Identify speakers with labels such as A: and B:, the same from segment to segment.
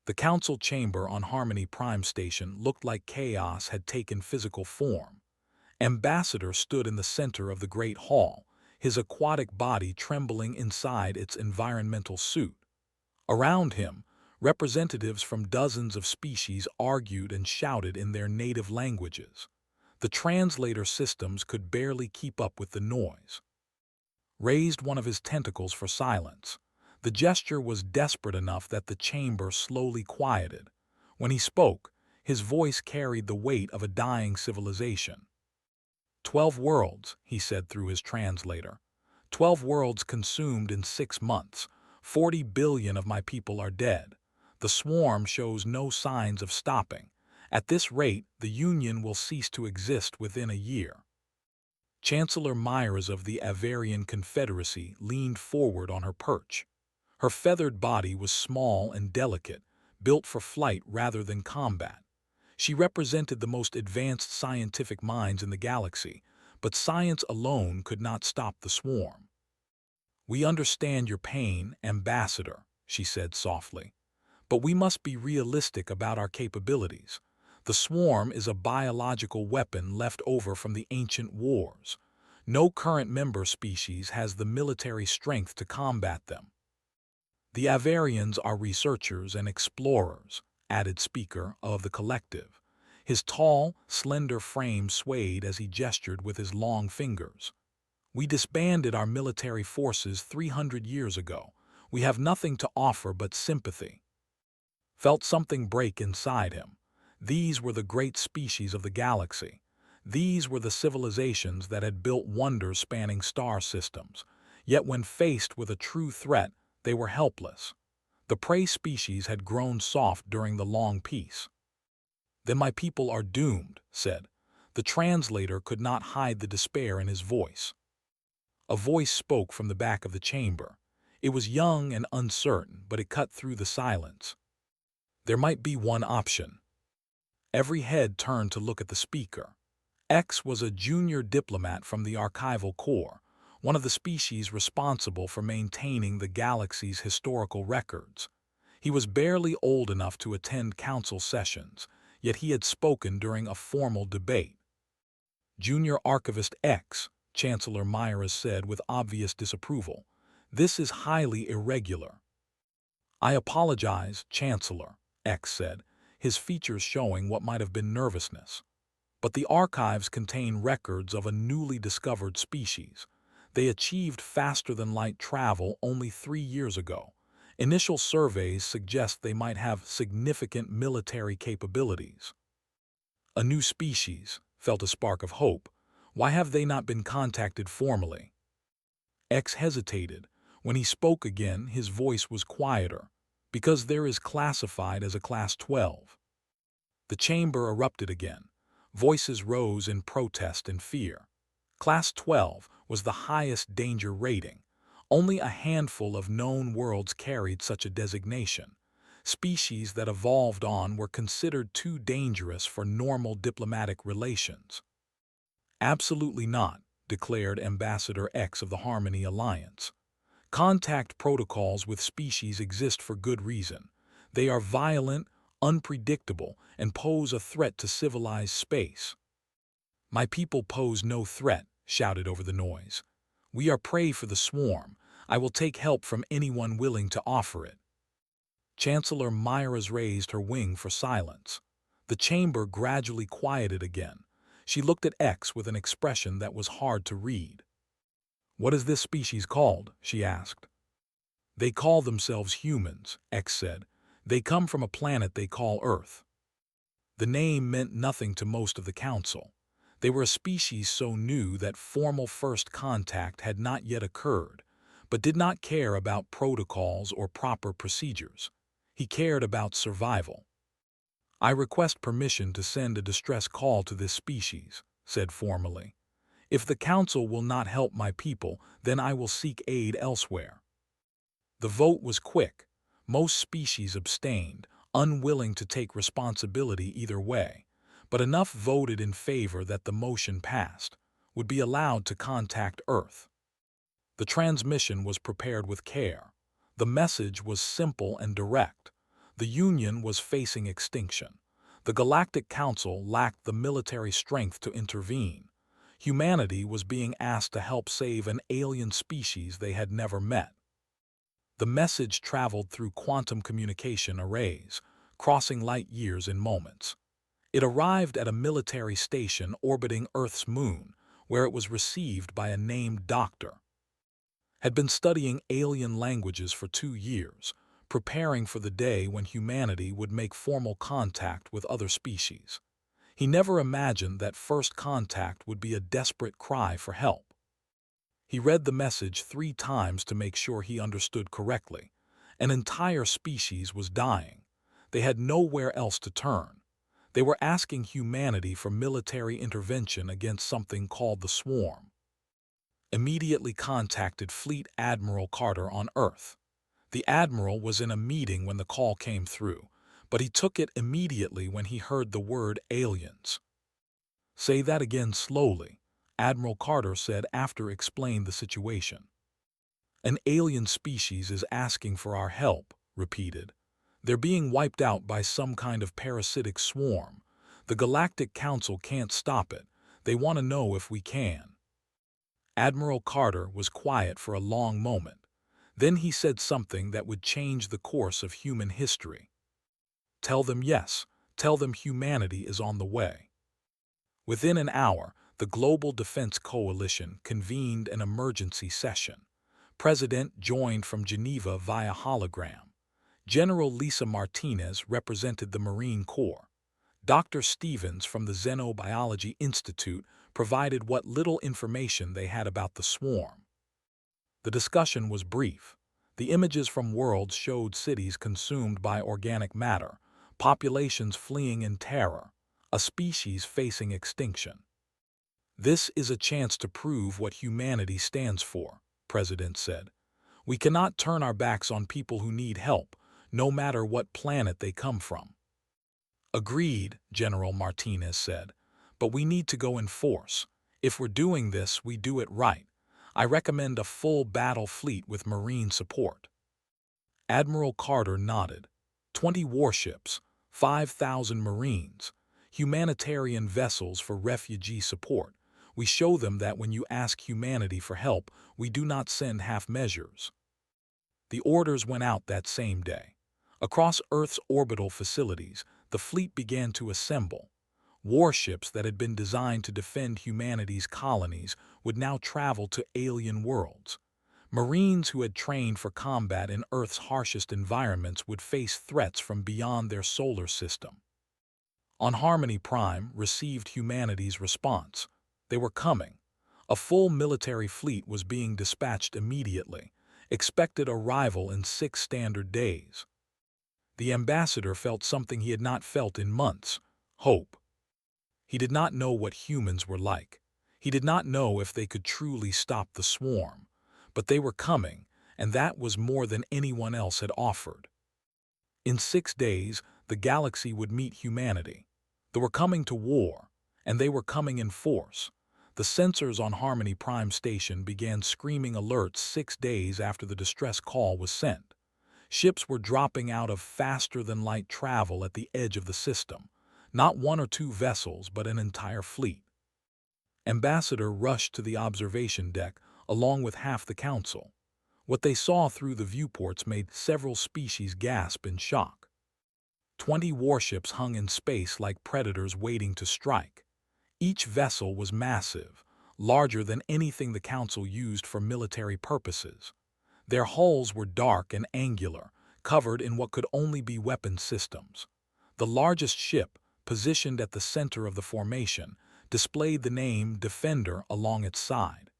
A: The council chamber on Harmony Prime Station looked like chaos had taken physical form. Ambassador stood in the center of the great hall, his aquatic body trembling inside its environmental suit. Around him, representatives from dozens of species argued and shouted in their native languages. The translator systems could barely keep up with the noise. Raised one of his tentacles for silence. The gesture was desperate enough that the chamber slowly quieted. When he spoke, his voice carried the weight of a dying civilization. 12 worlds, he said through his translator. 12 worlds consumed in 6 months. 40 billion of my people are dead. The swarm shows no signs of stopping. At this rate, the Union will cease to exist within a year. Chancellor Myers of the Avarian Confederacy leaned forward on her perch. Her feathered body was small and delicate, built for flight rather than combat. She represented the most advanced scientific minds in the galaxy, but science alone could not stop the swarm. "We understand your pain, Ambassador," she said softly, "but we must be realistic about our capabilities. The swarm is a biological weapon left over from the ancient wars. No current member species has the military strength to combat them." "The Avarians are researchers and explorers," added Speaker of the Collective. His tall, slender frame swayed as he gestured with his long fingers. "We disbanded our military forces 300 years ago. We have nothing to offer but sympathy." Felt something break inside him. These were the great species of the galaxy. These were the civilizations that had built wonders spanning star systems. Yet when faced with a true threat, they were helpless. The prey species had grown soft during the long peace. "Then my people are doomed," said. The translator could not hide the despair in his voice. A voice spoke from the back of the chamber. It was young and uncertain, but it cut through the silence. "There might be one option." Every head turned to look at the speaker. X was a junior diplomat from the Archival Corps, one of the species responsible for maintaining the galaxy's historical records. He was barely old enough to attend council sessions, yet he had spoken during a formal debate. "Junior Archivist X," Chancellor Myers said with obvious disapproval, "this is highly irregular." "I apologize, Chancellor," X said, his features showing what might have been nervousness. "But the archives contain records of a newly discovered species. They achieved faster-than-light travel only 3 years ago. Initial surveys suggest they might have significant military capabilities." "A new species," felt a spark of hope. "Why have they not been contacted formally?" X hesitated. When he spoke again, his voice was quieter. "Because there is classified as a Class 12. The chamber erupted again. Voices rose in protest and fear. Class 12 was the highest danger rating. Only a handful of known worlds carried such a designation. Species that evolved on were considered too dangerous for normal diplomatic relations. "Absolutely not," declared Ambassador X of the Harmony Alliance. "Contact protocols with species exist for good reason. They are violent, unpredictable, and pose a threat to civilized space." "My people pose no threat," shouted over the noise. "We are prey for the swarm. I will take help from anyone willing to offer it." Chancellor Myers raised her wing for silence. The chamber gradually quieted again. She looked at X with an expression that was hard to read. "What is this species called?" she asked. "They call themselves humans," X said. "They come from a planet they call Earth." The name meant nothing to most of the council. They were a species so new that formal first contact had not yet occurred, but did not care about protocols or proper procedures. He cared about survival. "I request permission to send a distress call to this species," said formally. "If the council will not help my people, then I will seek aid elsewhere." The vote was quick. Most species abstained, unwilling to take responsibility either way, but enough voted in favor that the motion passed, would be allowed to contact Earth. The transmission was prepared with care. The message was simple and direct. The Union was facing extinction. The Galactic Council lacked the military strength to intervene. Humanity was being asked to help save an alien species they had never met. The message traveled through quantum communication arrays, crossing light years in moments. It arrived at a military station orbiting Earth's moon, where it was received by a named doctor. Had been studying alien languages for 2 years, preparing for the day when humanity would make formal contact with other species. He never imagined that first contact would be a desperate cry for help. He read the message 3 times to make sure he understood correctly. An entire species was dying. They had nowhere else to turn. They were asking humanity for military intervention against something called the Swarm. Immediately contacted Fleet Admiral Carter on Earth. The Admiral was in a meeting when the call came through, but he took it immediately when he heard the word aliens. "Say that again slowly," Admiral Carter said after explaining the situation. "An alien species is asking for our help," repeated. "They're being wiped out by some kind of parasitic swarm. The Galactic Council can't stop it. They want to know if we can." Admiral Carter was quiet for a long moment. Then he said something that would change the course of human history. "Tell them yes. Tell them humanity is on the way." Within an hour, the Global Defense Coalition convened an emergency session. President joined from Geneva via hologram. General Lisa Martinez represented the Marine Corps. Dr. Stevens from the Xenobiology Institute provided what little information they had about the swarm. The discussion was brief. The images from worlds showed cities consumed by organic matter, populations fleeing in terror, a species facing extinction. "This is a chance to prove what humanity stands for," President said. "We cannot turn our backs on people who need help, no matter what planet they come from." "Agreed," General Martinez said, "but we need to go in force. If we're doing this, we do it right. I recommend a full battle fleet with Marine support." Admiral Carter nodded. 20 warships, 5,000 Marines, humanitarian vessels for refugee support. We show them that when you ask humanity for help, we do not send half measures. The orders went out that same day. Across Earth's orbital facilities, the fleet began to assemble. Warships that had been designed to defend humanity's colonies would now travel to alien worlds. Marines who had trained for combat in Earth's harshest environments would face threats from beyond their solar system. On Harmony Prime received humanity's response. They were coming. A full military fleet was being dispatched immediately, expected arrival in 6 standard days. The ambassador felt something he had not felt in months: hope. He did not know what humans were like. He did not know if they could truly stop the swarm. But they were coming, and that was more than anyone else had offered. In 6 days, the galaxy would meet humanity. They were coming to war, and they were coming in force. The sensors on Harmony Prime Station began screaming alerts 6 days after the distress call was sent. Ships were dropping out of faster-than-light travel at the edge of the system. Not 1 or 2 vessels, but an entire fleet. Ambassador rushed to the observation deck along with half the council. What they saw through the viewports made several species gasp in shock. 20 warships hung in space like predators waiting to strike. Each vessel was massive, larger than anything the council used for military purposes. Their hulls were dark and angular, covered in what could only be weapon systems. The largest ship, positioned at the center of the formation, displayed the name Defender along its side.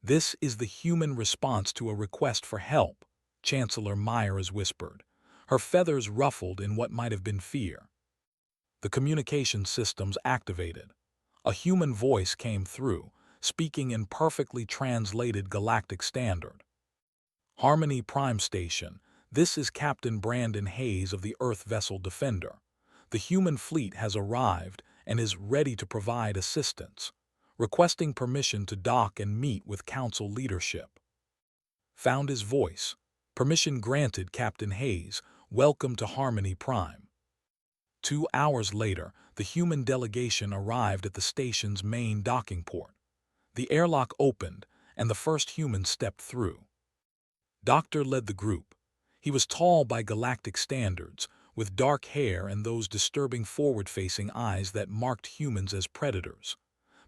A: "This is the human response to a request for help," Chancellor Myers whispered, her feathers ruffled in what might have been fear. The communication systems activated. A human voice came through, speaking in perfectly translated galactic standard. "Harmony Prime Station, this is Captain Brandon Hayes of the Earth Vessel Defender. The human fleet has arrived and is ready to provide assistance. Requesting permission to dock and meet with council leadership." Found his voice. "Permission granted, Captain Hayes. Welcome to Harmony Prime. 2 hours later, the human delegation arrived at the station's main docking port. The airlock opened, and the first human stepped through. Doctor led the group. He was tall by galactic standards, with dark hair and those disturbing forward-facing eyes that marked humans as predators.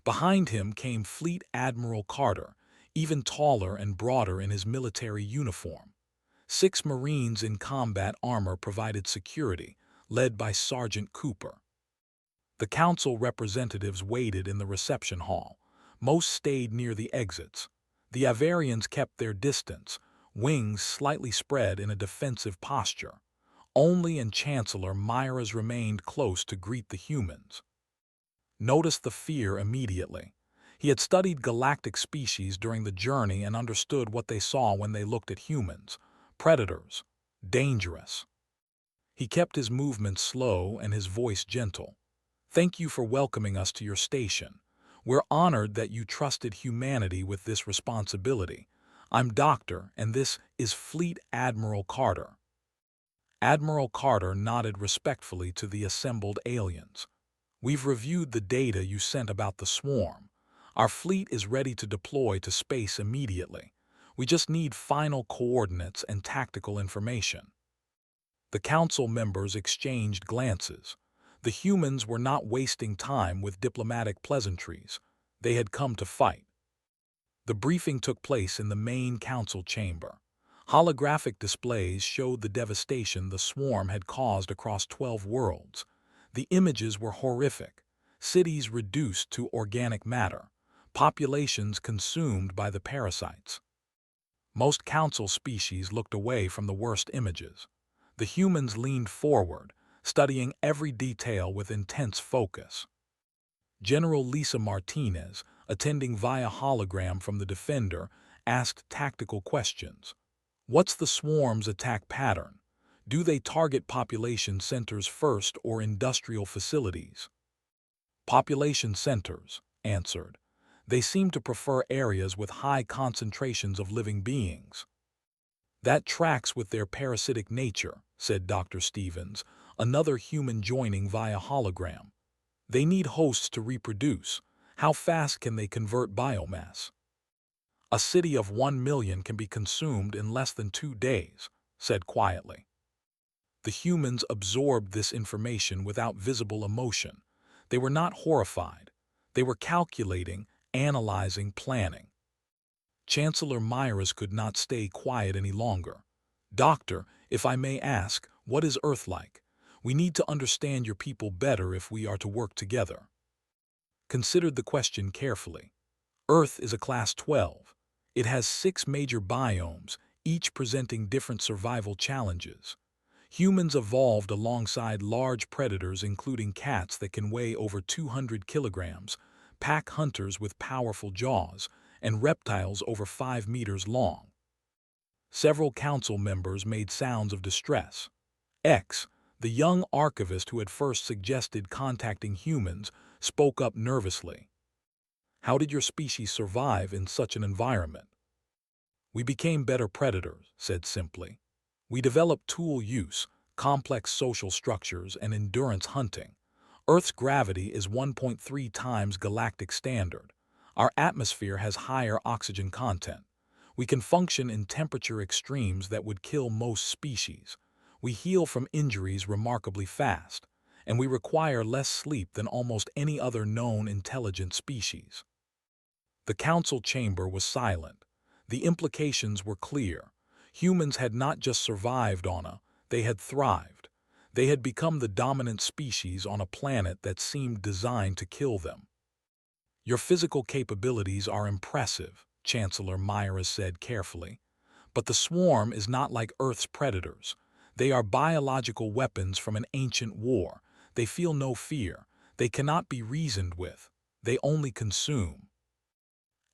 A: Behind him came Fleet Admiral Carter, even taller and broader in his military uniform. 6 Marines in combat armor provided security, led by Sergeant Cooper. The council representatives waited in the reception hall. Most stayed near the exits. The Avarians kept their distance, wings slightly spread in a defensive posture. Only and Chancellor Myras remained close to greet the humans. Noticed the fear immediately. He had studied galactic species during the journey and understood what they saw when they looked at humans. Predators. Dangerous. He kept his movements slow and his voice gentle. Thank you for welcoming us to your station. We're honored that you trusted humanity with this responsibility. I'm Doctor, and this is Fleet Admiral Carter. Admiral Carter nodded respectfully to the assembled aliens. We've reviewed the data you sent about the swarm. Our fleet is ready to deploy to space immediately. We just need final coordinates and tactical information. The council members exchanged glances. The humans were not wasting time with diplomatic pleasantries. They had come to fight. The briefing took place in the main council chamber. Holographic displays showed the devastation the swarm had caused across 12 worlds. The images were horrific. Cities reduced to organic matter. Populations consumed by the parasites. Most council species looked away from the worst images. The humans leaned forward, studying every detail with intense focus. General Lisa Martinez, attending via hologram from the Defender, asked tactical questions. What's the swarm's attack pattern? Do they target population centers first or industrial facilities? Population centers, answered. They seem to prefer areas with high concentrations of living beings. That tracks with their parasitic nature, said Dr. Stevens, another human joining via hologram. They need hosts to reproduce. How fast can they convert biomass? A city of 1 million can be consumed in less than 2 days, said quietly. The humans absorbed this information without visible emotion. They were not horrified. They were calculating, analyzing, planning. Chancellor Myras could not stay quiet any longer. Doctor, if I may ask, what is Earth like? We need to understand your people better if we are to work together. Considered the question carefully. Earth is a Class 12. It has 6 major biomes, each presenting different survival challenges. Humans evolved alongside large predators including cats that can weigh over 200 kilograms, pack hunters with powerful jaws, and reptiles over 5 meters long. Several council members made sounds of distress. X, the young archivist who had first suggested contacting humans, spoke up nervously. How did your species survive in such an environment? We became better predators, said simply. We developed tool use, complex social structures, and endurance hunting. Earth's gravity is 1.3 times galactic standard. Our atmosphere has higher oxygen content. We can function in temperature extremes that would kill most species. We heal from injuries remarkably fast, and we require less sleep than almost any other known intelligent species. The council chamber was silent. The implications were clear. Humans had not just survived on they had thrived. They had become the dominant species on a planet that seemed designed to kill them. Your physical capabilities are impressive, Chancellor Myras said carefully. But the swarm is not like Earth's predators. They are biological weapons from an ancient war. They feel no fear. They cannot be reasoned with. They only consume.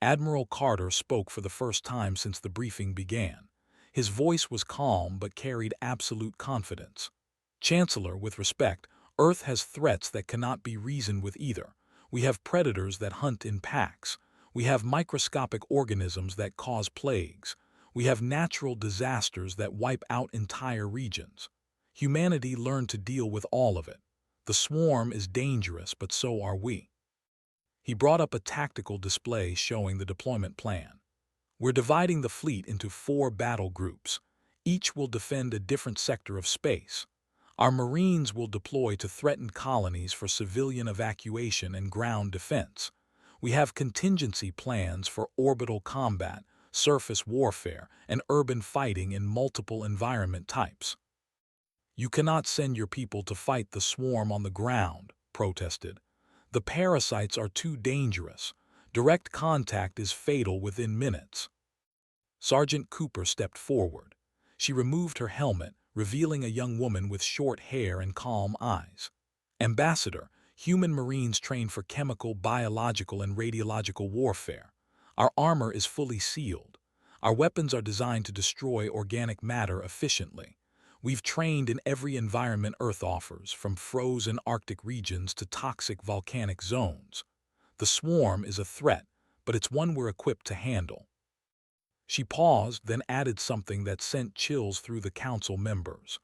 A: Admiral Carter spoke for the first time since the briefing began. His voice was calm but carried absolute confidence. Chancellor, with respect, Earth has threats that cannot be reasoned with either. We have predators that hunt in packs. We have microscopic organisms that cause plagues. We have natural disasters that wipe out entire regions. Humanity learned to deal with all of it. The swarm is dangerous, but so are we. He brought up a tactical display showing the deployment plan. We're dividing the fleet into 4 battle groups. Each will defend a different sector of space. Our Marines will deploy to threatened colonies for civilian evacuation and ground defense. We have contingency plans for orbital combat, surface warfare, and urban fighting in multiple environment types. You cannot send your people to fight the swarm on the ground, protested. The parasites are too dangerous. Direct contact is fatal within minutes. Sergeant Cooper stepped forward. She removed her helmet, revealing a young woman with short hair and calm eyes. Ambassador, human Marines trained for chemical, biological, and radiological warfare. Our armor is fully sealed. Our weapons are designed to destroy organic matter efficiently. We've trained in every environment Earth offers, from frozen Arctic regions to toxic volcanic zones. The swarm is a threat, but it's one we're equipped to handle. She paused, then added something that sent chills through the council members.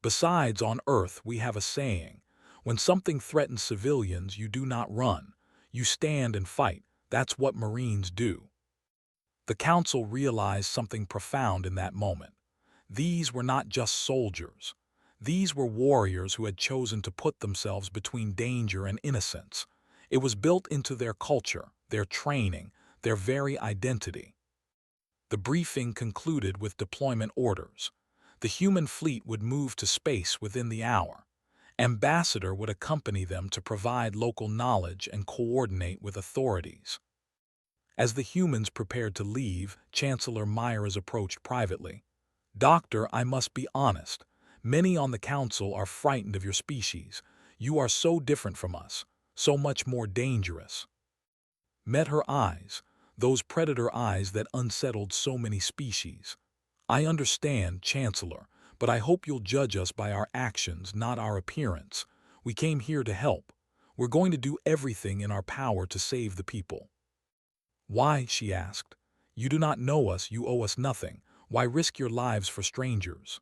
A: Besides, on Earth we have a saying, when something threatens civilians, you do not run. You stand and fight. That's what Marines do. The council realized something profound in that moment. These were not just soldiers. These were warriors who had chosen to put themselves between danger and innocence. It was built into their culture, their training, their very identity. The briefing concluded with deployment orders. The human fleet would move to space within the hour. Ambassador would accompany them to provide local knowledge and coordinate with authorities. As the humans prepared to leave, Chancellor Myers approached privately. Doctor, I must be honest. Many on the council are frightened of your species. You are so different from us, so much more dangerous. Met her eyes, those predator eyes that unsettled so many species. I understand, Chancellor, but I hope you'll judge us by our actions, not our appearance. We came here to help. We're going to do everything in our power to save the people. Why? She asked. You do not know us, you owe us nothing. Why risk your lives for strangers?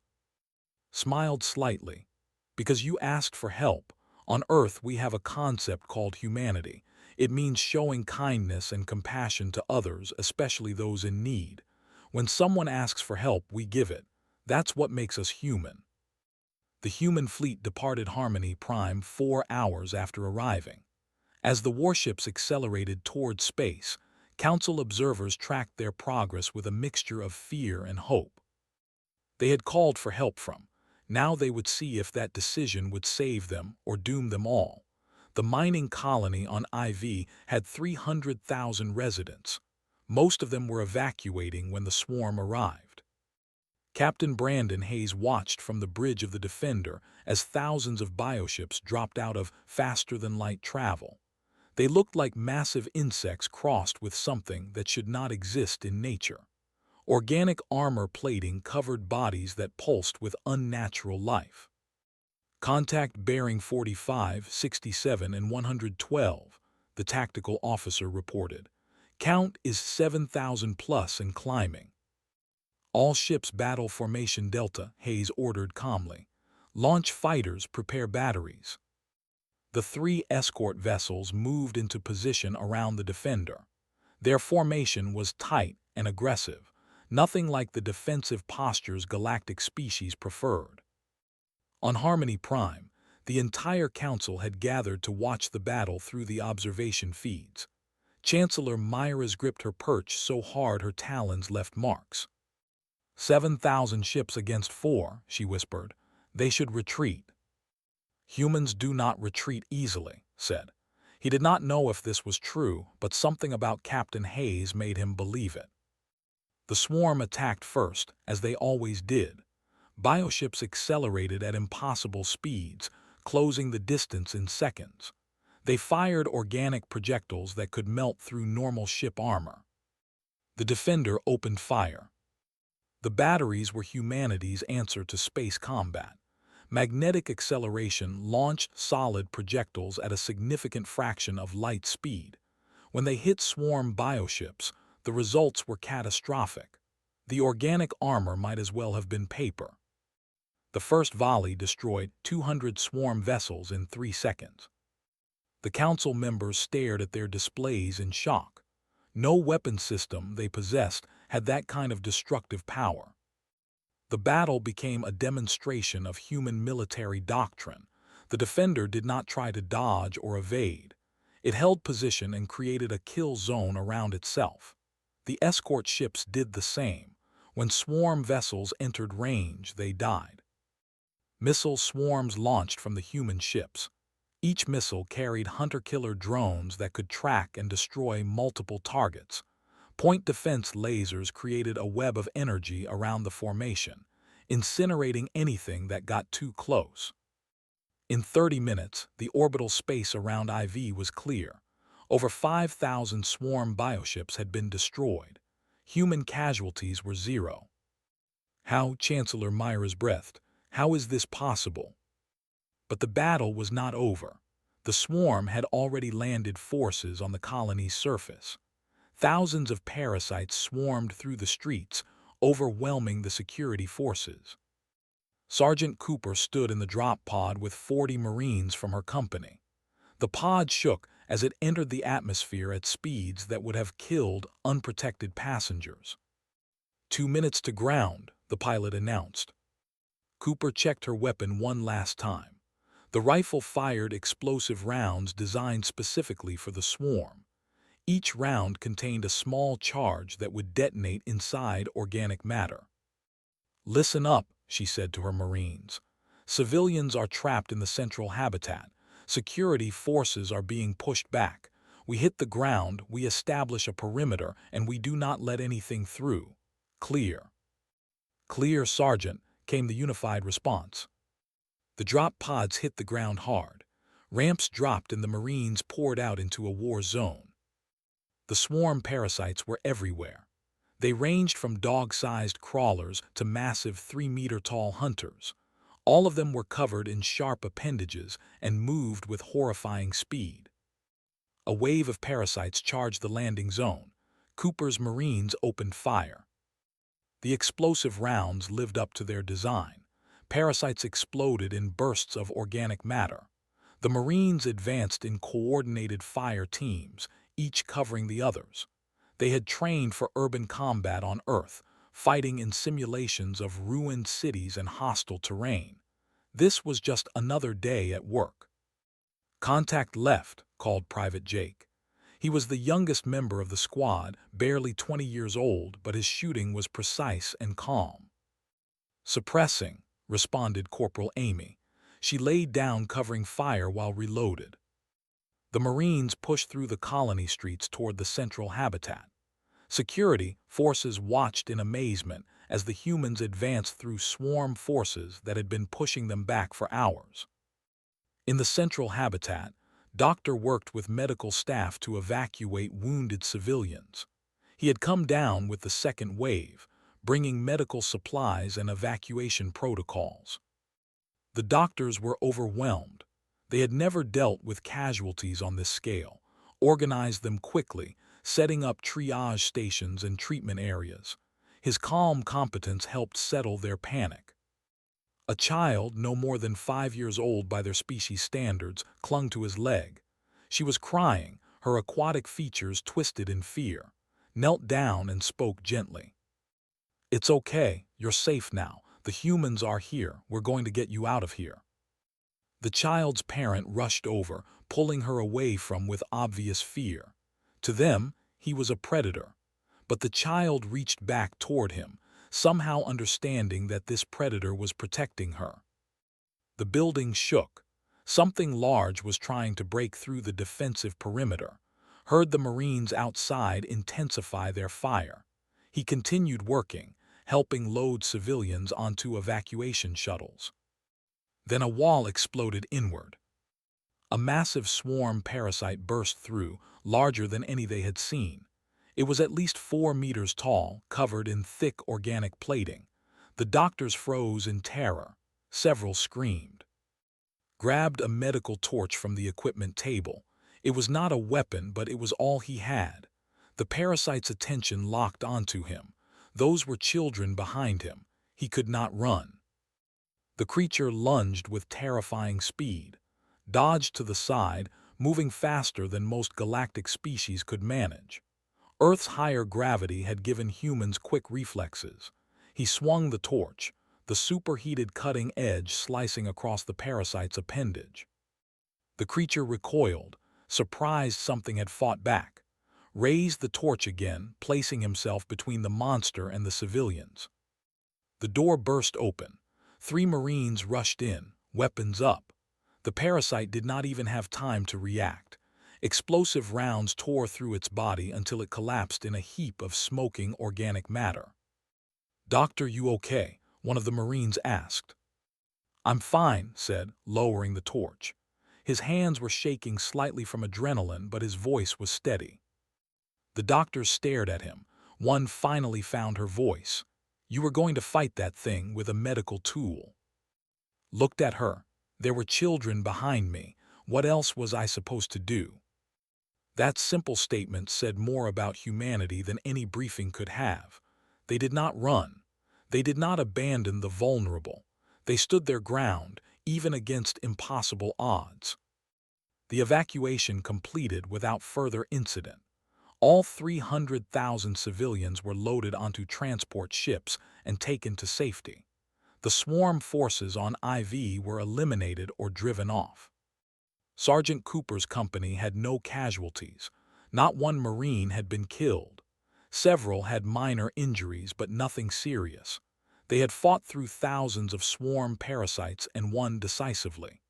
A: Smiled slightly. Because you asked for help. On Earth we have a concept called humanity. It means showing kindness and compassion to others, especially those in need. When someone asks for help, we give it. That's what makes us human. The human fleet departed Harmony Prime 4 hours after arriving. As the warships accelerated toward space, Council observers tracked their progress with a mixture of fear and hope. They had called for help from. Now they would see if that decision would save them or doom them all. The mining colony on IV had 300,000 residents. Most of them were evacuating when the swarm arrived. Captain Brandon Hayes watched from the bridge of the Defender as thousands of bioships dropped out of faster-than-light travel. They looked like massive insects crossed with something that should not exist in nature. Organic armor plating covered bodies that pulsed with unnatural life. Contact bearing 45, 67, and 112, the tactical officer reported. Count is 7,000 plus and climbing. All ships battle formation Delta, Hayes ordered calmly. Launch fighters, prepare batteries. The 3 escort vessels moved into position around the Defender. Their formation was tight and aggressive, nothing like the defensive postures galactic species preferred. On Harmony Prime, the entire council had gathered to watch the battle through the observation feeds. Chancellor Myers gripped her perch so hard her talons left marks. 7,000 ships against 4, she whispered. They should retreat. Humans do not retreat easily, said. He did not know if this was true, but something about Captain Hayes made him believe it. The swarm attacked first, as they always did. Bioships accelerated at impossible speeds, closing the distance in seconds. They fired organic projectiles that could melt through normal ship armor. The Defender opened fire. The batteries were humanity's answer to space combat. Magnetic acceleration launched solid projectiles at a significant fraction of light speed. When they hit swarm bioships, the results were catastrophic. The organic armor might as well have been paper. The first volley destroyed 200 swarm vessels in 3 seconds. The council members stared at their displays in shock. No weapon system they possessed had that kind of destructive power. The battle became a demonstration of human military doctrine. The defender did not try to dodge or evade. It held position and created a kill zone around itself. The escort ships did the same. When swarm vessels entered range, they died. Missile swarms launched from the human ships. Each missile carried hunter-killer drones that could track and destroy multiple targets. Point defense lasers created a web of energy around the formation, incinerating anything that got too close. In 30 minutes, the orbital space around IV was clear. Over 5,000 swarm bioships had been destroyed. Human casualties were zero. How, Chancellor Myers breathed, how is this possible? But the battle was not over. The swarm had already landed forces on the colony's surface. Thousands of parasites swarmed through the streets, overwhelming the security forces. Sergeant Cooper stood in the drop pod with 40 Marines from her company. The pod shook as it entered the atmosphere at speeds that would have killed unprotected passengers. 2 minutes to ground, the pilot announced. Cooper checked her weapon one last time. The rifle fired explosive rounds designed specifically for the swarm. Each round contained a small charge that would detonate inside organic matter. "Listen up," she said to her Marines. "Civilians are trapped in the central habitat. Security forces are being pushed back. We hit the ground, we establish a perimeter, and we do not let anything through. Clear." "Clear, Sergeant," came the unified response. The drop pods hit the ground hard. Ramps dropped and the Marines poured out into a war zone. The swarm parasites were everywhere. They ranged from dog-sized crawlers to massive 3-meter-tall hunters. All of them were covered in sharp appendages and moved with horrifying speed. A wave of parasites charged the landing zone. Cooper's Marines opened fire. The explosive rounds lived up to their design. Parasites exploded in bursts of organic matter. The Marines advanced in coordinated fire teams, each covering the others. They had trained for urban combat on Earth, fighting in simulations of ruined cities and hostile terrain. This was just another day at work. "Contact left," called Private Jake. He was the youngest member of the squad, barely 20 years old, but his shooting was precise and calm. "Suppressing," responded Corporal Amy. She laid down covering fire while reloaded. The Marines pushed through the colony streets toward the central habitat. Security forces watched in amazement as the humans advanced through swarm forces that had been pushing them back for hours. In the central habitat, Doctor worked with medical staff to evacuate wounded civilians. He had come down with the second wave, bringing medical supplies and evacuation protocols. The doctors were overwhelmed. They had never dealt with casualties on this scale, organized them quickly, setting up triage stations and treatment areas. His calm competence helped settle their panic. A child, no more than 5 years old by their species standards, clung to his leg. She was crying, her aquatic features twisted in fear, knelt down and spoke gently. "It's okay, you're safe now. The humans are here, we're going to get you out of here." The child's parent rushed over, pulling her away from with obvious fear. To them, he was a predator. But the child reached back toward him, somehow understanding that this predator was protecting her. The building shook. Something large was trying to break through the defensive perimeter. Heard the Marines outside intensify their fire. He continued working, helping load civilians onto evacuation shuttles. Then a wall exploded inward. A massive swarm parasite burst through, larger than any they had seen. It was at least 4 meters tall, covered in thick organic plating. The doctors froze in terror. Several screamed. Grabbed a medical torch from the equipment table. It was not a weapon, but it was all he had. The parasite's attention locked onto him. Those were children behind him. He could not run. The creature lunged with terrifying speed, dodged to the side, moving faster than most galactic species could manage. Earth's higher gravity had given humans quick reflexes. He swung the torch, the superheated cutting edge slicing across the parasite's appendage. The creature recoiled, surprised something had fought back, raised the torch again, placing himself between the monster and the civilians. The door burst open. 3 Marines rushed in, weapons up. The parasite did not even have time to react. Explosive rounds tore through its body until it collapsed in a heap of smoking organic matter. "Doctor, you okay?" one of the Marines asked. "I'm fine," said, lowering the torch. His hands were shaking slightly from adrenaline, but his voice was steady. The doctors stared at him. One finally found her voice. "You were going to fight that thing with a medical tool." Looked at her. There were children behind me. What else was I supposed to do? That simple statement said more about humanity than any briefing could have. They did not run. They did not abandon the vulnerable. They stood their ground, even against impossible odds. The evacuation completed without further incident. All 300,000 civilians were loaded onto transport ships and taken to safety. The swarm forces on IV were eliminated or driven off. Sergeant Cooper's company had no casualties. Not one Marine had been killed. Several had minor injuries, but nothing serious. They had fought through thousands of swarm parasites and won decisively.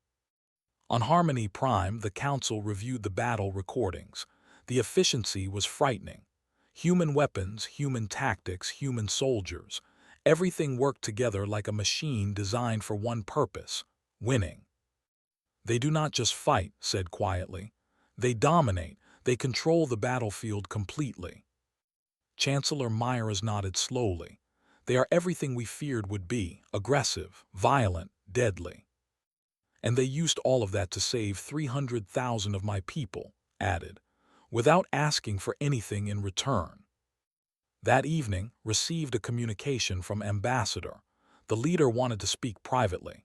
A: On Harmony Prime, the Council reviewed the battle recordings. The efficiency was frightening. Human weapons, human tactics, human soldiers. Everything worked together like a machine designed for one purpose: winning. "They do not just fight," said quietly. "They dominate. They control the battlefield completely." Chancellor Myers nodded slowly. "They are everything we feared would be: aggressive, violent, deadly. And they used all of that to save 300,000 of my people," added, "without asking for anything in return." That evening, received a communication from Ambassador. The leader wanted to speak privately.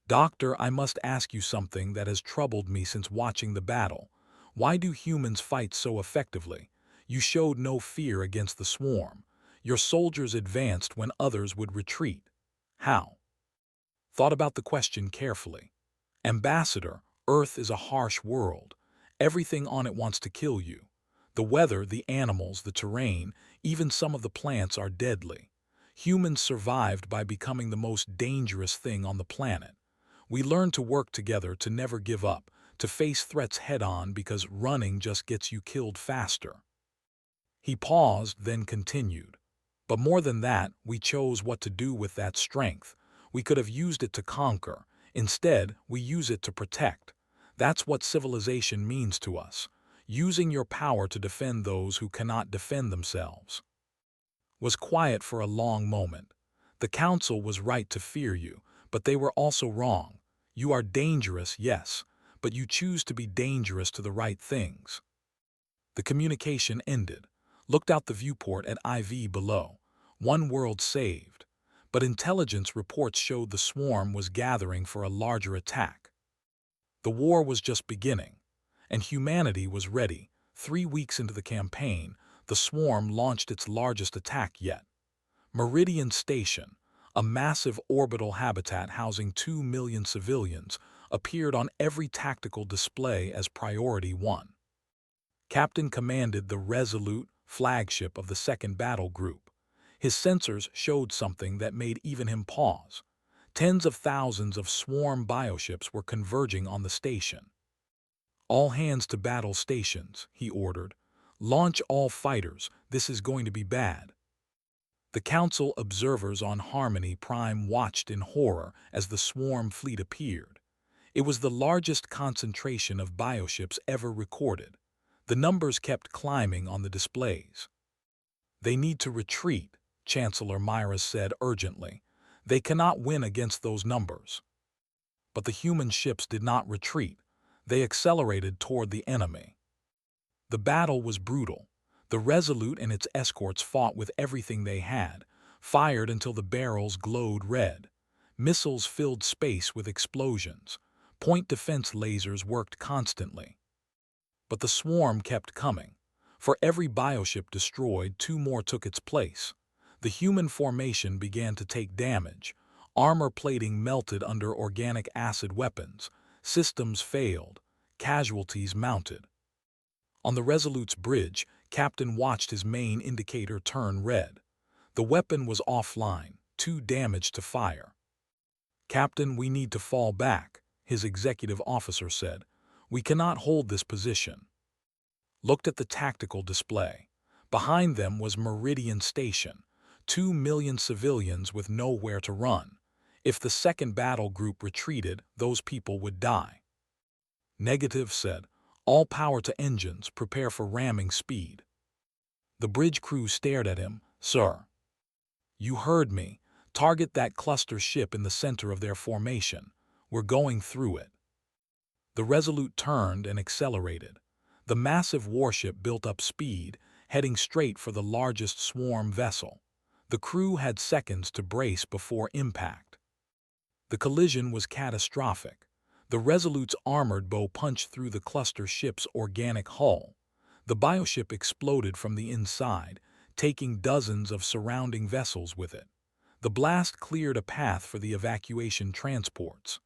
A: "Doctor, I must ask you something that has troubled me since watching the battle. Why do humans fight so effectively? You showed no fear against the swarm. Your soldiers advanced when others would retreat. How?" Thought about the question carefully. "Ambassador, Earth is a harsh world. Everything on it wants to kill you. The weather, the animals, the terrain, even some of the plants are deadly. Humans survived by becoming the most dangerous thing on the planet. We learned to work together, to never give up, to face threats head-on because running just gets you killed faster." He paused, then continued. "But more than that, we chose what to do with that strength. We could have used it to conquer. Instead, we use it to protect. That's what civilization means to us. Using your power to defend those who cannot defend themselves." Was quiet for a long moment. The Council was right to fear you, but they were also wrong. You are dangerous, yes, but you choose to be dangerous to the right things. The communication ended. Looked out the viewport at IV below. One world saved. But intelligence reports showed the swarm was gathering for a larger attack. The war was just beginning, and humanity was ready. 3 weeks into the campaign, the swarm launched its largest attack yet. Meridian Station, a massive orbital habitat housing 2 million civilians, appeared on every tactical display as Priority 1. Captain commanded the Resolute, flagship of the 2nd Battle Group. His sensors showed something that made even him pause. Tens of thousands of swarm bioships were converging on the station. "All hands to battle stations," he ordered. "Launch all fighters. This is going to be bad." The Council observers on Harmony Prime watched in horror as the swarm fleet appeared. It was the largest concentration of bioships ever recorded. The numbers kept climbing on the displays. "They need to retreat," Chancellor Myers said urgently. "They cannot win against those numbers." But the human ships did not retreat. They accelerated toward the enemy. The battle was brutal. The Resolute and its escorts fought with everything they had, fired until the barrels glowed red. Missiles filled space with explosions. Point defense lasers worked constantly. But the swarm kept coming. For every bioship destroyed, two more took its place. The human formation began to take damage. Armor plating melted under organic acid weapons. Systems failed. Casualties mounted. On the Resolute's bridge, Captain watched his main indicator turn red. The weapon was offline, too damaged to fire. "Captain, we need to fall back," his executive officer said. "We cannot hold this position." Looked at the tactical display. Behind them was Meridian Station, 2 million civilians with nowhere to run. If the second battle group retreated, those people would die. "Negative," said. "All power to engines, prepare for ramming speed." The bridge crew stared at him. "Sir." "You heard me. Target that cluster ship in the center of their formation. We're going through it." The Resolute turned and accelerated. The massive warship built up speed, heading straight for the largest swarm vessel. The crew had seconds to brace before impact. The collision was catastrophic. The Resolute's armored bow punched through the cluster ship's organic hull. The bioship exploded from the inside, taking dozens of surrounding vessels with it. The blast cleared a path for the evacuation transports.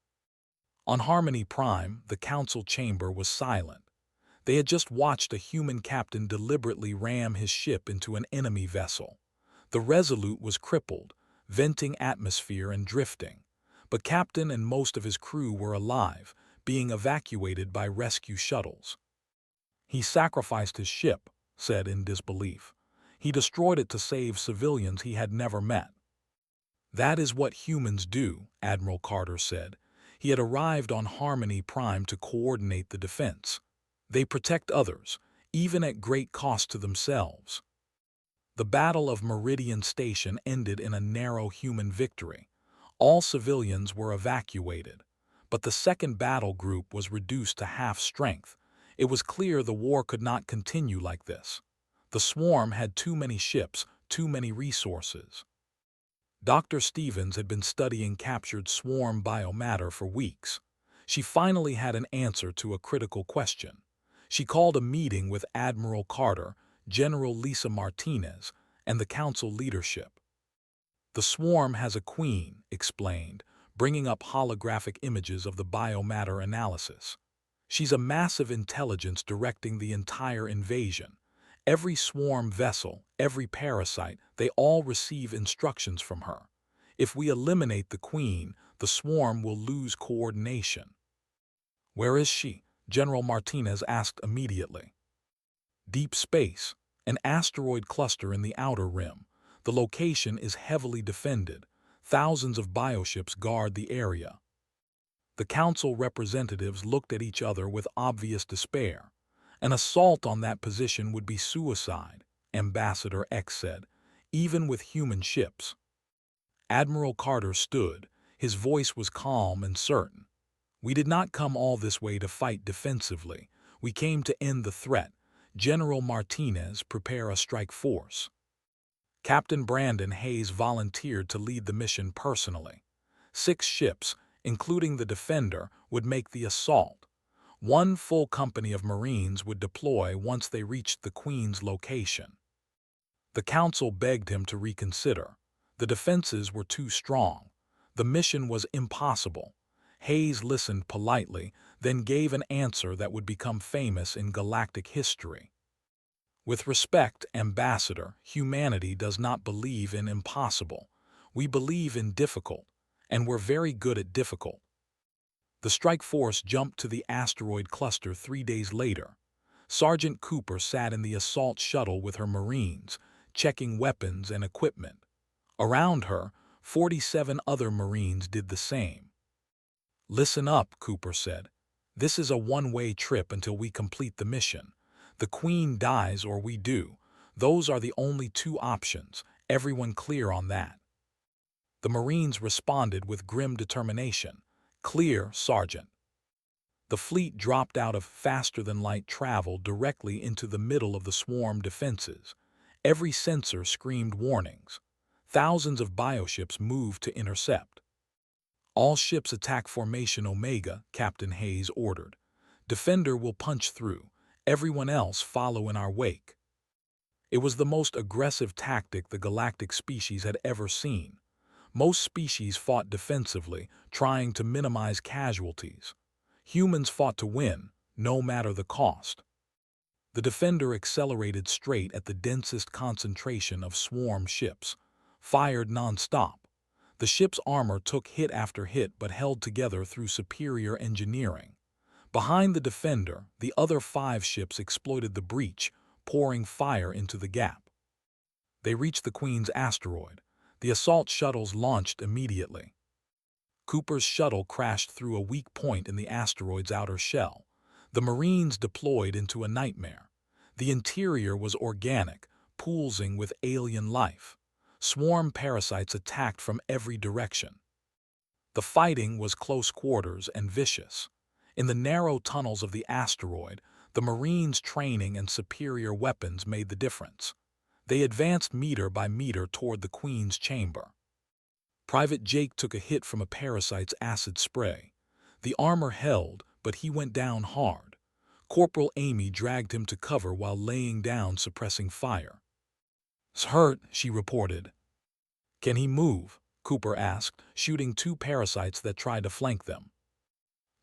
A: On Harmony Prime, the council chamber was silent. They had just watched a human captain deliberately ram his ship into an enemy vessel. The Resolute was crippled, venting atmosphere and drifting. But Captain and most of his crew were alive, being evacuated by rescue shuttles. "He sacrificed his ship," said in disbelief. "He destroyed it to save civilians he had never met." "That is what humans do," Admiral Carter said. He had arrived on Harmony Prime to coordinate the defense. They protect others, even at great cost to themselves. The Battle of Meridian Station ended in a narrow human victory. All civilians were evacuated, but the second battle group was reduced to half strength. It was clear the war could not continue like this. The swarm had too many ships, too many resources. Dr. Stevens had been studying captured swarm biomatter for weeks. She finally had an answer to a critical question. She called a meeting with Admiral Carter, General Lisa Martinez, and the council leadership. "The swarm has a queen," explained, bringing up holographic images of the biomatter analysis. "She's a massive intelligence directing the entire invasion. Every swarm vessel, every parasite, they all receive instructions from her. If we eliminate the queen, the swarm will lose coordination." "Where is she?" General Martinez asked immediately. "Deep space, an asteroid cluster in the outer rim. The location is heavily defended. Thousands of bioships guard the area." The council representatives looked at each other with obvious despair. "An assault on that position would be suicide," Ambassador X said, "even with human ships." Admiral Carter stood. His voice was calm and certain. "We did not come all this way to fight defensively. We came to end the threat. General Martinez, prepare a strike force." Captain Brandon Hayes volunteered to lead the mission personally. 6 ships, including the Defender, would make the assault. 1 full company of Marines would deploy once they reached the Queen's location. The council begged him to reconsider. The defenses were too strong. The mission was impossible. Hayes listened politely, then gave an answer that would become famous in galactic history. "With respect, Ambassador, humanity does not believe in impossible. We believe in difficult, and we're very good at difficult." The strike force jumped to the asteroid cluster 3 days later. Sergeant Cooper sat in the assault shuttle with her Marines, checking weapons and equipment. Around her, 47 other Marines did the same. "Listen up," Cooper said. "This is a one-way trip until we complete the mission. The Queen dies or we do. Those are the only 2 options. Everyone clear on that?" The Marines responded with grim determination. "Clear, Sergeant." The fleet dropped out of faster-than-light travel directly into the middle of the swarm defenses. Every sensor screamed warnings. Thousands of bioships moved to intercept. All ships attack Formation Omega, Captain Hayes ordered. Defender will punch through. Everyone else follow in our wake. It was the most aggressive tactic the galactic species had ever seen. Most species fought defensively, trying to minimize casualties. Humans fought to win, no matter the cost. The Defender accelerated straight at the densest concentration of swarm ships, fired non-stop. The ship's armor took hit after hit but held together through superior engineering. Behind the Defender, the other 5 ships exploited the breach, pouring fire into the gap. They reached the Queen's asteroid. The assault shuttles launched immediately. Cooper's shuttle crashed through a weak point in the asteroid's outer shell. The Marines deployed into a nightmare. The interior was organic, pulsing with alien life. Swarm parasites attacked from every direction. The fighting was close quarters and vicious. In the narrow tunnels of the asteroid, the Marines' training and superior weapons made the difference. They advanced meter by meter toward the Queen's chamber. Private Jake took a hit from a parasite's acid spray. The armor held, but he went down hard. Corporal Amy dragged him to cover while laying down suppressing fire. "'S hurt," she reported. "Can he move?" Cooper asked, shooting 2 parasites that tried to flank them.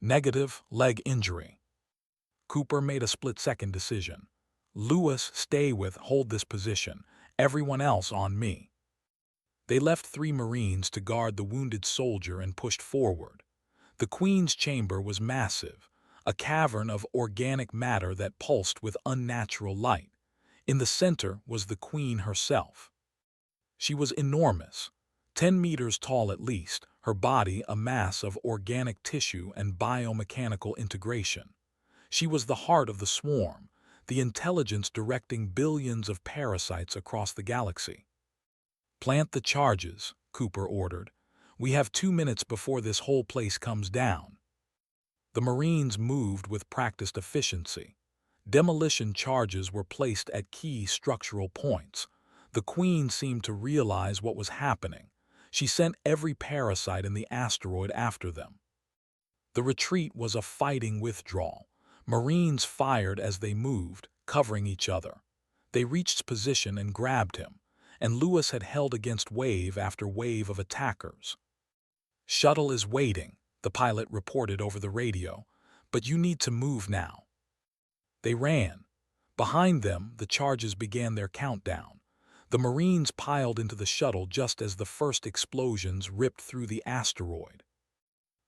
A: "Negative, leg injury." Cooper made a split-second decision. "Lewis, hold this position. Everyone else on me." They left 3 Marines to guard the wounded soldier and pushed forward. The Queen's chamber was massive, a cavern of organic matter that pulsed with unnatural light. In the center was the Queen herself. She was enormous, 10 meters tall at least, her body a mass of organic tissue and biomechanical integration. She was the heart of the swarm, the intelligence directing billions of parasites across the galaxy. "Plant the charges," Cooper ordered. "We have 2 minutes before this whole place comes down." The Marines moved with practiced efficiency. Demolition charges were placed at key structural points. The Queen seemed to realize what was happening. She sent every parasite in the asteroid after them. The retreat was a fighting withdrawal. Marines fired as they moved, covering each other. They reached position and grabbed him, and Lewis had held against wave after wave of attackers. "Shuttle is waiting," the pilot reported over the radio, "but you need to move now." They ran. Behind them, the charges began their countdown. The Marines piled into the shuttle just as the first explosions ripped through the asteroid.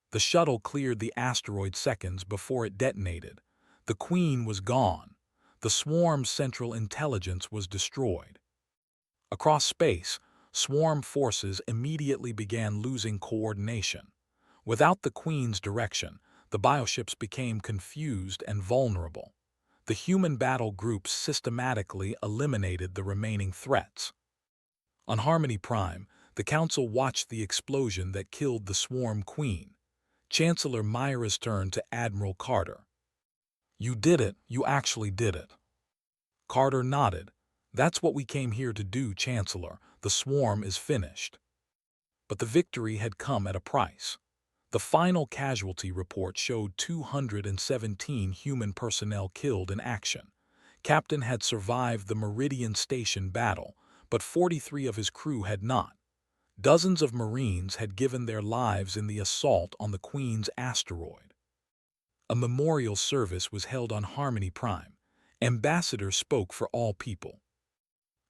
A: The shuttle cleared the asteroid seconds before it detonated. The Queen was gone. The swarm's central intelligence was destroyed. Across space, swarm forces immediately began losing coordination. Without the Queen's direction, the bioships became confused and vulnerable. The human battle groups systematically eliminated the remaining threats. On Harmony Prime, the Council watched the explosion that killed the Swarm Queen. Chancellor Myra's turned to Admiral Carter. "You did it, you actually did it." Carter nodded. "That's what we came here to do, Chancellor. The swarm is finished." But the victory had come at a price. The final casualty report showed 217 human personnel killed in action. Captain had survived the Meridian Station battle, but 43 of his crew had not. Dozens of Marines had given their lives in the assault on the Queen's asteroid. A memorial service was held on Harmony Prime. Ambassador spoke for all people.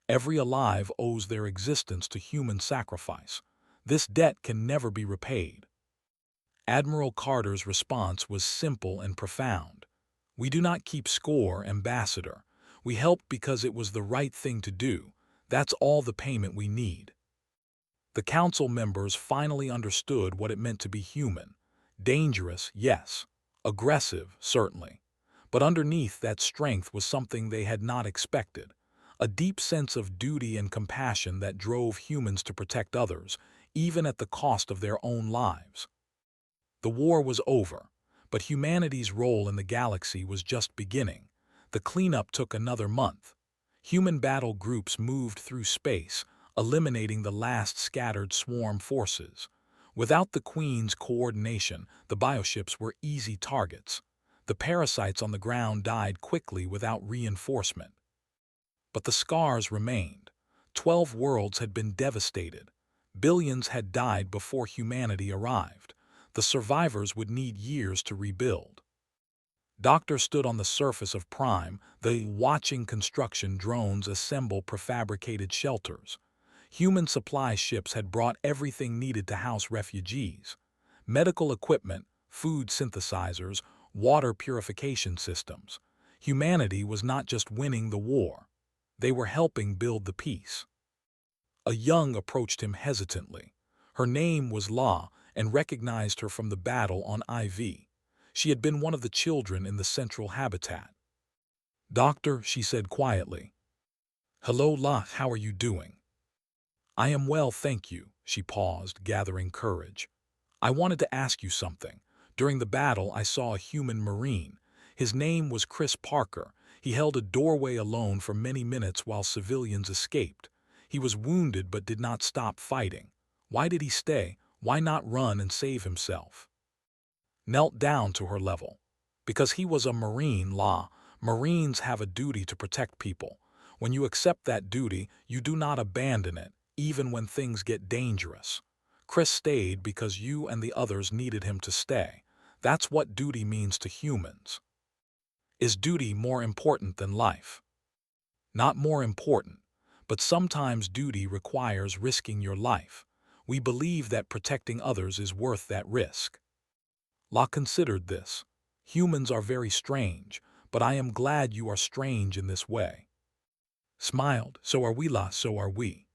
A: "Every alive owes their existence to human sacrifice. This debt can never be repaid." Admiral Carter's response was simple and profound. "We do not keep score, Ambassador. We help because it was the right thing to do. That's all the payment we need." The Council members finally understood what it meant to be human. Dangerous, yes. Aggressive, certainly. But underneath that strength was something they had not expected. A deep sense of duty and compassion that drove humans to protect others, even at the cost of their own lives. The war was over, but humanity's role in the galaxy was just beginning. The cleanup took another month. Human battle groups moved through space, eliminating the last scattered swarm forces. Without the Queen's coordination, the bioships were easy targets. The parasites on the ground died quickly without reinforcement. But the scars remained. 12 worlds had been devastated. Billions had died before humanity arrived. The survivors would need years to rebuild. Doctor stood on the surface of Prime, watching construction drones assemble prefabricated shelters. Human supply ships had brought everything needed to house refugees. Medical equipment, food synthesizers, water purification systems. Humanity was not just winning the war. They were helping build the peace. A young approached him hesitantly. Her name was La, and recognized her from the battle on IV. She had been one of the children in the central habitat. "Doctor," she said quietly. "Hello, La, how are you doing?" "I am well, thank you." She paused, gathering courage. "I wanted to ask you something. During the battle, I saw a human Marine. His name was Chris Parker. He held a doorway alone for many minutes while civilians escaped. He was wounded but did not stop fighting. Why did he stay? Why not run and save himself?" Knelt down to her level. "Because he was a Marine, La. Marines have a duty to protect people. When you accept that duty, you do not abandon it, even when things get dangerous. Chris stayed because you and the others needed him to stay. That's what duty means to humans." Is duty more important than life? Not more important, but sometimes duty requires risking your life. We believe that protecting others is worth that risk. La considered this. Humans are very strange, but I am glad you are strange in this way. Smiled. So are we, La, so are we.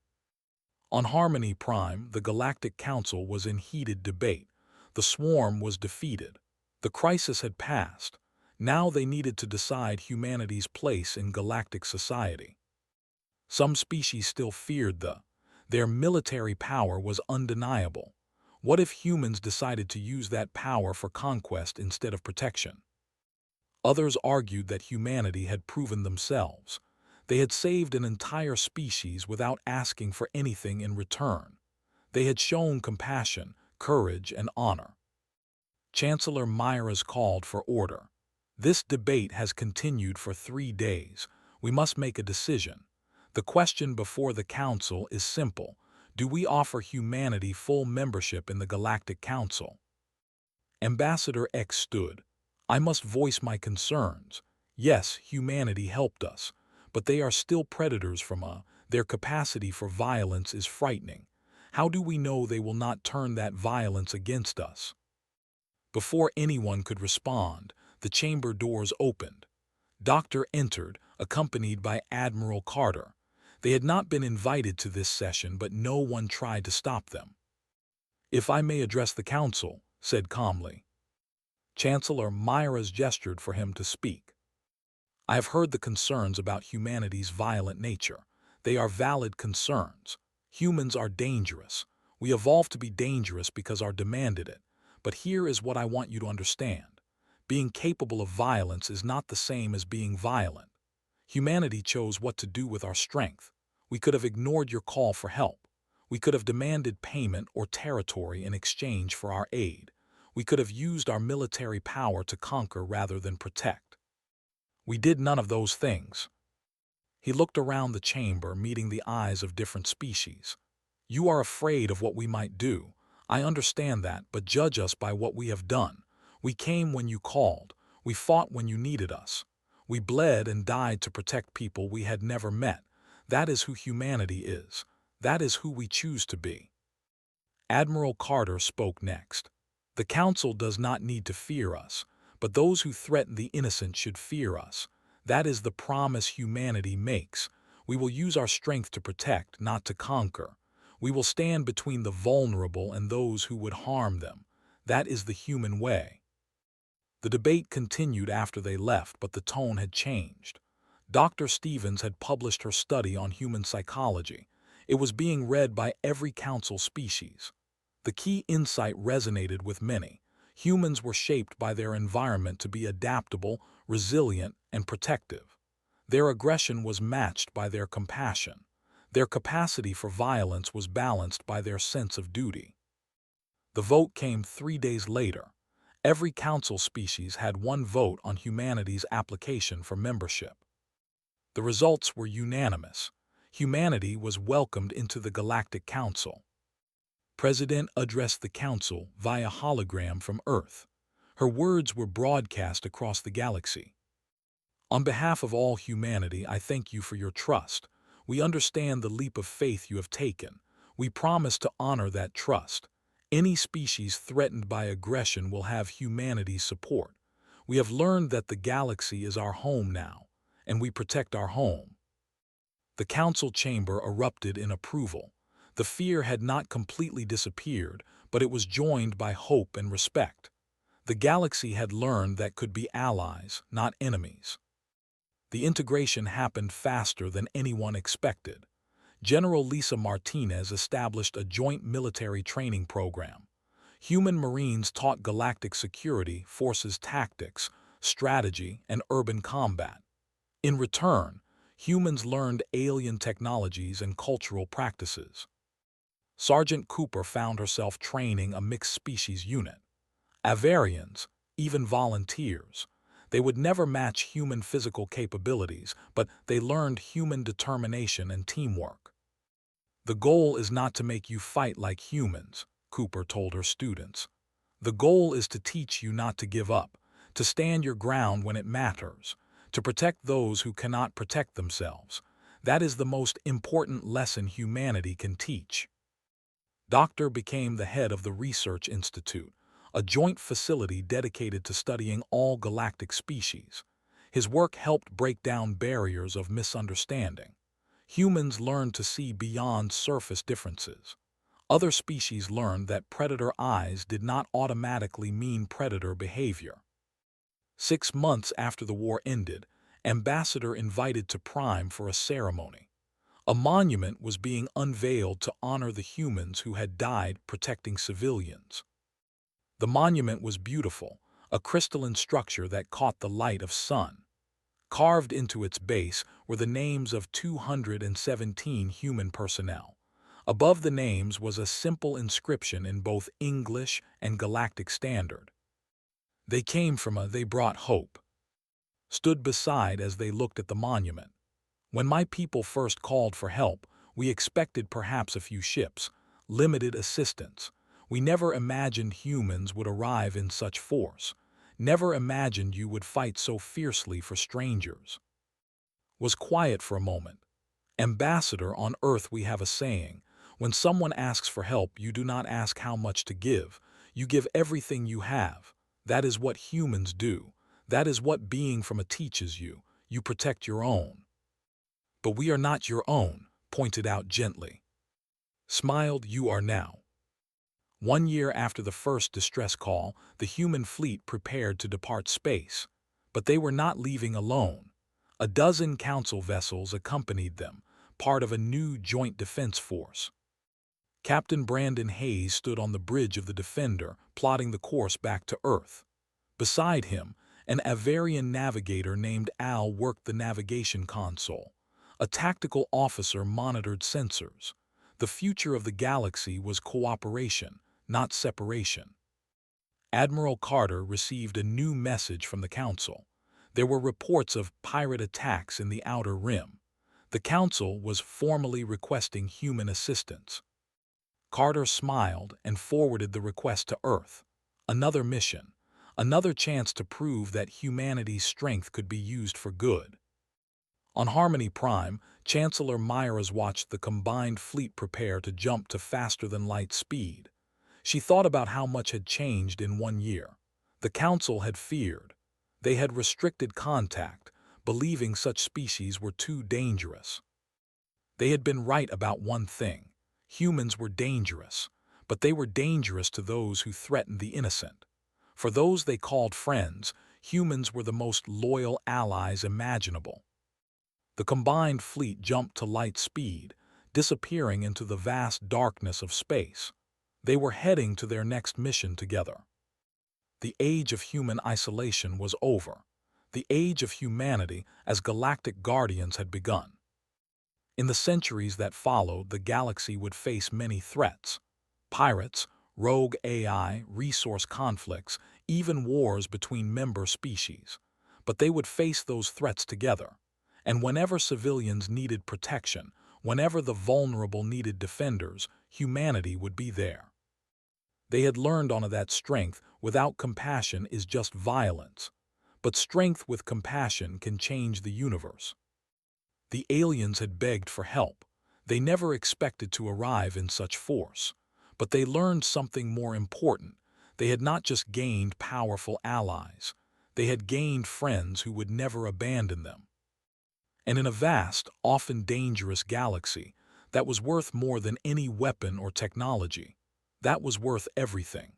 A: On Harmony Prime, the Galactic Council was in heated debate. The swarm was defeated. The crisis had passed. Now they needed to decide humanity's place in galactic society. Some species still feared their military power was undeniable. What if humans decided to use that power for conquest instead of protection? Others argued that humanity had proven themselves. They had saved an entire species without asking for anything in return. They had shown compassion, courage, and honor. Chancellor Myra's called for order. "This debate has continued for 3 days. We must make a decision. The question before the Council is simple. Do we offer humanity full membership in the Galactic Council?" Ambassador X stood. "I must voice my concerns. Yes, humanity helped us, but they are still predators from us. Their capacity for violence is frightening. How do we know they will not turn that violence against us?" Before anyone could respond, the chamber doors opened. Doctor entered, accompanied by Admiral Carter. They had not been invited to this session, but no one tried to stop them. "If I may address the Council," said calmly. Chancellor Myra's gestured for him to speak. "I have heard the concerns about humanity's violent nature. They are valid concerns. Humans are dangerous. We evolved to be dangerous because our demanded it. But here is what I want you to understand. Being capable of violence is not the same as being violent. Humanity chose what to do with our strength. We could have ignored your call for help. We could have demanded payment or territory in exchange for our aid. We could have used our military power to conquer rather than protect. We did none of those things." He looked around the chamber, meeting the eyes of different species. "You are afraid of what we might do. I understand that, but judge us by what we have done. We came when you called. We fought when you needed us. We bled and died to protect people we had never met. That is who humanity is. That is who we choose to be." Admiral Carter spoke next. "The Council does not need to fear us, but those who threaten the innocent should fear us. That is the promise humanity makes. We will use our strength to protect, not to conquer. We will stand between the vulnerable and those who would harm them. That is the human way." The debate continued after they left, but the tone had changed. Dr. Stevens had published her study on human psychology. It was being read by every council species. The key insight resonated with many. Humans were shaped by their environment to be adaptable, resilient, and protective. Their aggression was matched by their compassion. Their capacity for violence was balanced by their sense of duty. The vote came 3 days later. Every council species had one vote on humanity's application for membership. The results were unanimous. Humanity was welcomed into the Galactic Council. President addressed the council via hologram from Earth. Her words were broadcast across the galaxy. On behalf of all humanity, I thank you for your trust. We understand the leap of faith you have taken. We promise to honor that trust. Any species threatened by aggression will have humanity's support. We have learned that the galaxy is our home now, and we protect our home. The council chamber erupted in approval. The fear had not completely disappeared, but it was joined by hope and respect. The galaxy had learned that could be allies, not enemies. The integration happened faster than anyone expected. General Lisa Martinez established a joint military training program. Human Marines taught galactic security forces tactics, strategy, and urban combat. In return, humans learned alien technologies and cultural practices. Sergeant Cooper found herself training a mixed-species unit. Avarians, even volunteers. They would never match human physical capabilities, but they learned human determination and teamwork. The goal is not to make you fight like humans, Cooper told her students. The goal is to teach you not to give up, to stand your ground when it matters, to protect those who cannot protect themselves. That is the most important lesson humanity can teach. Doctor became the head of the Research Institute, a joint facility dedicated to studying all galactic species. His work helped break down barriers of misunderstanding. Humans learned to see beyond surface differences. Other species learned that predator eyes did not automatically mean predator behavior. 6 months after the war ended, Ambassador invited to Prime for a ceremony. A monument was being unveiled to honor the humans who had died protecting civilians. The monument was beautiful, a crystalline structure that caught the light of sun. Carved into its base were the names of 217 human personnel. Above the names was a simple inscription in both English and Galactic Standard. They brought hope. Stood beside as they looked at the monument. When my people first called for help, we expected perhaps a few ships, limited assistance. We never imagined humans would arrive in such force. Never imagined you would fight so fiercely for strangers. Was quiet for a moment. Ambassador, on Earth we have a saying, when someone asks for help, you do not ask how much to give. You give everything you have. That is what humans do. That is what being from a teaches you. You protect your own. But we are not your own, pointed out gently. Smiled, you are now. 1 year after the first distress call, the human fleet prepared to depart space. But they were not leaving alone. A dozen council vessels accompanied them, part of a new joint defense force. Captain Brandon Hayes stood on the bridge of the Defender, plotting the course back to Earth. Beside him, an Avarian navigator named Al worked the navigation console. A tactical officer monitored sensors. The future of the galaxy was cooperation, not separation. Admiral Carter received a new message from the Council. There were reports of pirate attacks in the Outer Rim. The Council was formally requesting human assistance. Carter smiled and forwarded the request to Earth. Another mission, another chance to prove that humanity's strength could be used for good. On Harmony Prime, Chancellor Myers watched the combined fleet prepare to jump to faster-than-light speed. She thought about how much had changed in 1 year. The Council had feared. They had restricted contact, believing such species were too dangerous. They had been right about one thing. Humans were dangerous, but they were dangerous to those who threatened the innocent. For those they called friends, humans were the most loyal allies imaginable. The combined fleet jumped to light speed, disappearing into the vast darkness of space. They were heading to their next mission together. The age of human isolation was over. The age of humanity as galactic guardians had begun. In the centuries that followed, the galaxy would face many threats. Pirates, rogue AI, resource conflicts, even wars between member species. But they would face those threats together. And whenever civilians needed protection, whenever the vulnerable needed defenders, humanity would be there. They had learned on that strength without compassion is just violence. But strength with compassion can change the universe. The aliens had begged for help. They never expected to arrive in such force. But they learned something more important. They had not just gained powerful allies. They had gained friends who would never abandon them. And in a vast, often dangerous galaxy, that was worth more than any weapon or technology. That was worth everything.